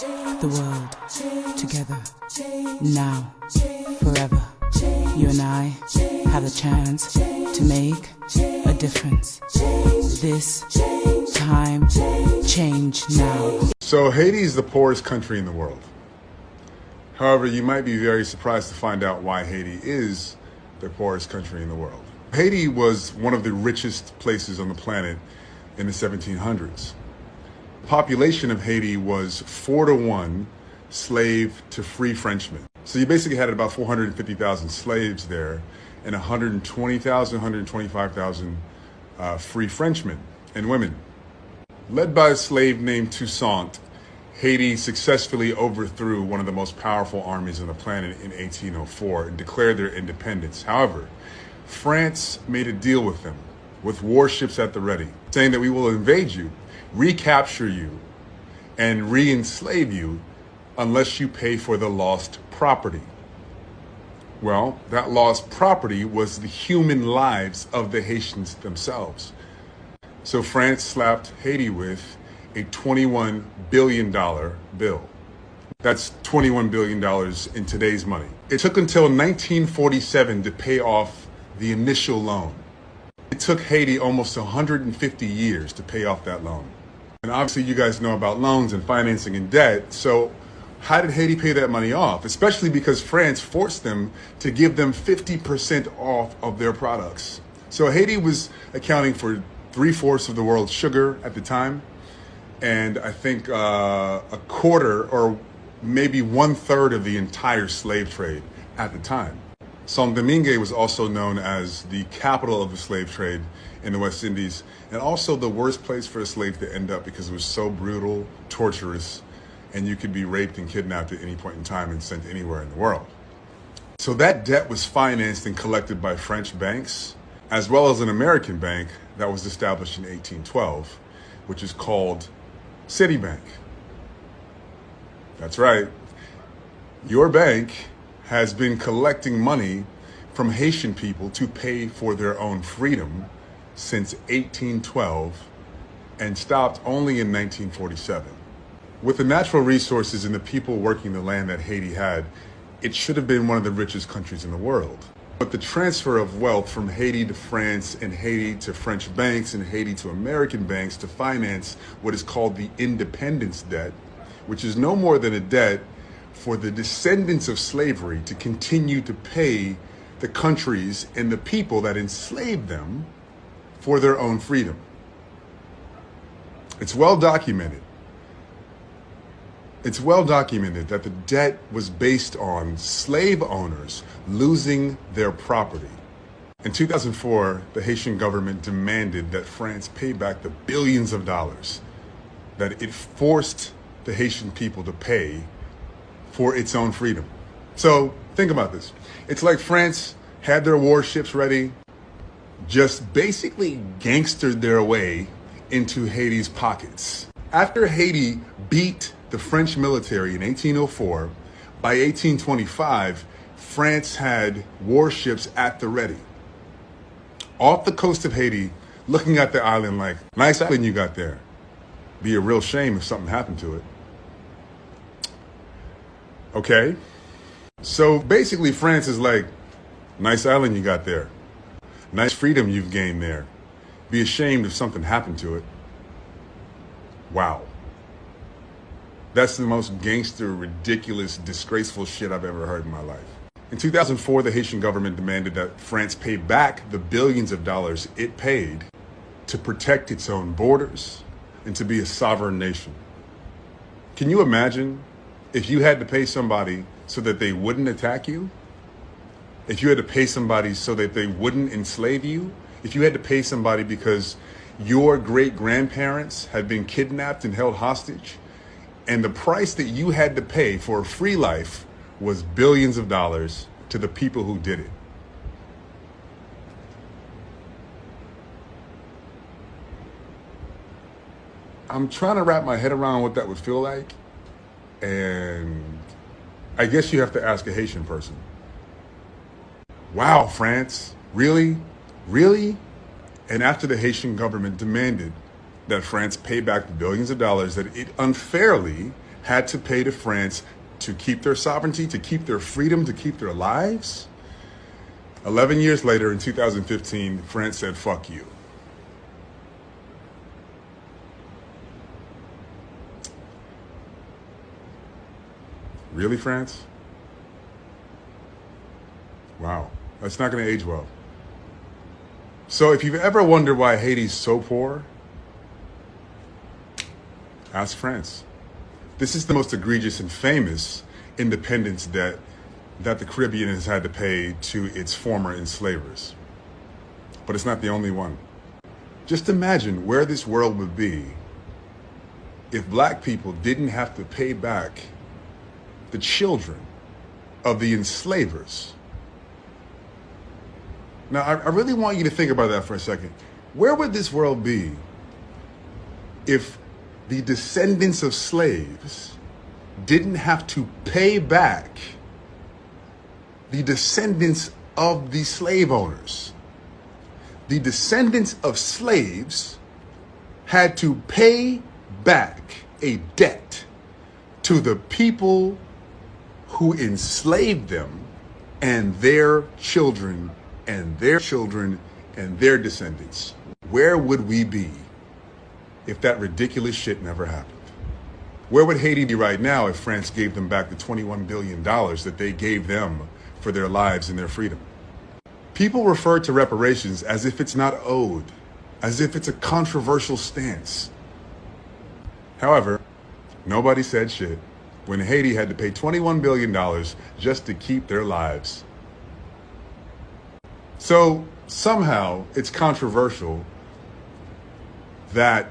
the world together, now, forever. You and I have a chance to make a difference. This time, change now. So Haiti is the poorest country in the world. However, you might be very surprised to find out why Haiti is the poorest country in the world. Haiti was one of the richest places on the planet in the 1700s. The population of Haiti was 4-to-1 slave to free Frenchmen. So you basically had about 450,000 slaves there and 120,000, 125,000 free Frenchmen and women. Led by a slave named Toussaint, Haiti successfully overthrew one of the most powerful armies on the planet in 1804 and declared their independence. However, France made a deal with them, with warships at the ready, saying that we will invade you, recapture you, and re-enslave you unless you pay for the lost property. Well, that lost property was the human lives of the Haitians themselves. So France slapped Haiti with a $21 billion bill. That's $21 billion in today's money. It took until 1947 to pay off the initial loan. It took Haiti almost 150 years to pay off that loan. And obviously you guys know about loans and financing and debt, so how did Haiti pay that money off? Especially because France forced them to give them 50% off of their products. So Haiti was accounting for 3/4 of the world's sugar at the time, and I think a quarter or maybe 1/3 of the entire slave trade at the time. Saint-Domingue was also known as the capital of the slave trade in the West Indies, and also the worst place for a slave to end up because it was so brutal, torturous, and you could be raped and kidnapped at any point in time and sent anywhere in the world. So that debt was financed and collected by French banks, as well as an American bank that was established in 1812, which is called Citibank. That's right. Your bank has been collecting money from Haitian people to pay for their own freedom since 1812 and stopped only in 1947. With the natural resources and the people working the land that Haiti had, it should have been one of the richest countries in the world. But the transfer of wealth from Haiti to France and Haiti to French banks and Haiti to American banks to finance what is called the independence debt, which is no more than a debt for the descendants of slavery to continue to pay the countries and the people that enslaved them for their own freedom. It's well documented. It's well documented that the debt was based on slave owners losing their property. In 2004, the Haitian government demanded that France pay back the billions of dollars that it forced the Haitian people to pay for its own freedom. So think about this. It's like France had their warships ready, just basically gangstered their way into Haiti's pockets. After Haiti beat the French military in 1804, by 1825, France had warships at the ready, off the coast of Haiti, looking at the island like, nice island you got there. Be a real shame if something happened to it. Okay? So basically France is like, nice island you got there. Nice freedom you've gained there. Be ashamed if something happened to it. Wow. That's the most gangster, ridiculous, disgraceful shit I've ever heard in my life. In 2004, the Haitian government demanded that France pay back the billions of dollars it paid to protect its own borders and to be a sovereign nation. Can you imagine if you had to pay somebody so that they wouldn't attack you? If you had to pay somebody so that they wouldn't enslave you? If you had to pay somebody because your great-grandparents had been kidnapped and held hostage, and the price that you had to pay for a free life was billions of dollars to the people who did it. I'm trying to wrap my head around what that would feel like, and I guess you have to ask a Haitian person. Wow, France, really? Really? And after the Haitian government demanded that France pay back the billions of dollars that it unfairly had to pay to France to keep their sovereignty, to keep their freedom, to keep their lives. 11 years later, in 2015, France said, fuck you. Really, France? Wow, that's not going to age well. So if you've ever wondered why Haiti's so poor, ask France. This is the most egregious and famous independence debt that the Caribbean has had to pay to its former enslavers. But it's not the only one. Just imagine where this world would be if black people didn't have to pay back the children of the enslavers. Now, I really want you to think about that for a second. Where would this world be if the descendants of slaves didn't have to pay back the descendants of the slave owners? The descendants of slaves had to pay back a debt to the people who enslaved them and their children and their children and their descendants. Where would we be if that ridiculous shit never happened? Where would Haiti be right now if France gave them back the $21 billion that they gave them for their lives and their freedom? People refer to reparations as if it's not owed, as if it's a controversial stance. However, nobody said shit when Haiti had to pay $21 billion just to keep their lives. So somehow it's controversial that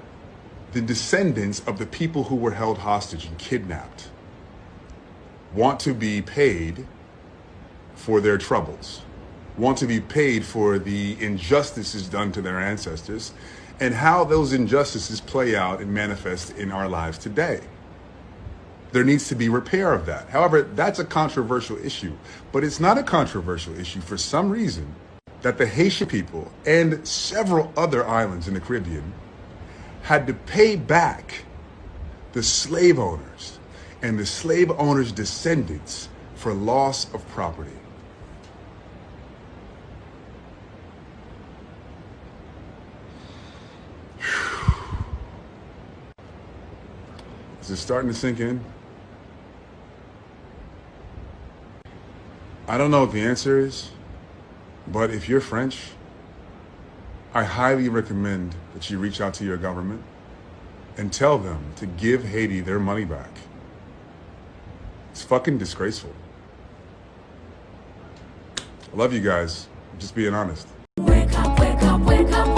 the descendants of the people who were held hostage and kidnapped want to be paid for their troubles, want to be paid for the injustices done to their ancestors, and how those injustices play out and manifest in our lives today. There needs to be repair of that. However, that's a controversial issue, but it's not a controversial issue for some reason that the Haitian people and several other islands in the Caribbean had to pay back the slave owners and the slave owners' descendants for loss of property. Is it starting to sink in? I don't know what the answer is, but if you're French, I highly recommend that you reach out to your government and tell them to give Haiti their money back. It's fucking disgraceful. I love you guys. I'm just being honest. Wake up, wake up, wake up.